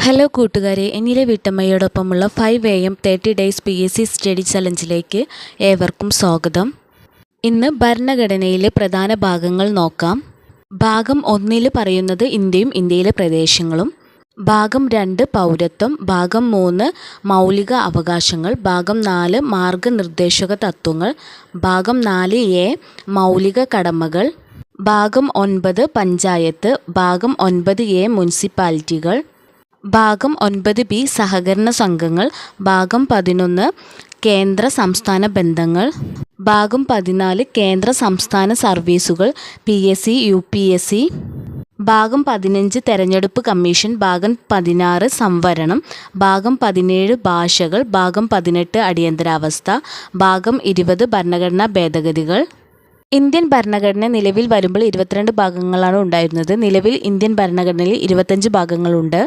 Hello കൂട്ടുകാരെ, എന്നിലെ വീട്ടമ്മയോടൊപ്പമുള്ള 5 AM 30 days PSC study ചലഞ്ചിലേക്ക് ഏവർക്കും സ്വാഗതം. ഇന്ന് ഭരണഘടനയിലെ പ്രധാന ഭാഗങ്ങൾ നോക്കാം. ഭാഗം 1 പറയുന്നത് ഇന്ത്യയും ഇന്ത്യയിലെ പ്രദേശങ്ങളും, ഭാഗം 2 പൗരത്വം, ഭാഗം 3 മൗലിക അവകാശങ്ങൾ, ഭാഗം 4 മാർഗനിർദ്ദേശക തത്വങ്ങൾ, ഭാഗം 4A മൗലിക കടമകൾ, ഭാഗം 9 പഞ്ചായത്ത്, ഭാഗം 9A മുനിസിപ്പാലിറ്റികൾ, ഭാഗം 9B സഹകരണ സംഘങ്ങൾ, ഭാഗം 11 കേന്ദ്ര സംസ്ഥാന ബന്ധങ്ങൾ, ഭാഗം 14 കേന്ദ്ര സംസ്ഥാന സർവീസുകൾ PSC UPSC, ഭാഗം 15 തെരഞ്ഞെടുപ്പ് കമ്മീഷൻ, ഭാഗം 16 സംവരണം, ഭാഗം 17 ഭാഷകൾ, ഭാഗം 18 അടിയന്തരാവസ്ഥ, ഭാഗം 20 ഭരണഘടനാ ഭേദഗതികൾ. ഇന്ത്യൻ ഭരണഘടന നിലവിൽ വരുമ്പോൾ 22 ഭാഗങ്ങളാണ് ഉണ്ടായിരുന്നത്. നിലവിൽ ഇന്ത്യൻ ഭരണഘടനയിൽ 25 ഭാഗങ്ങളുണ്ട്.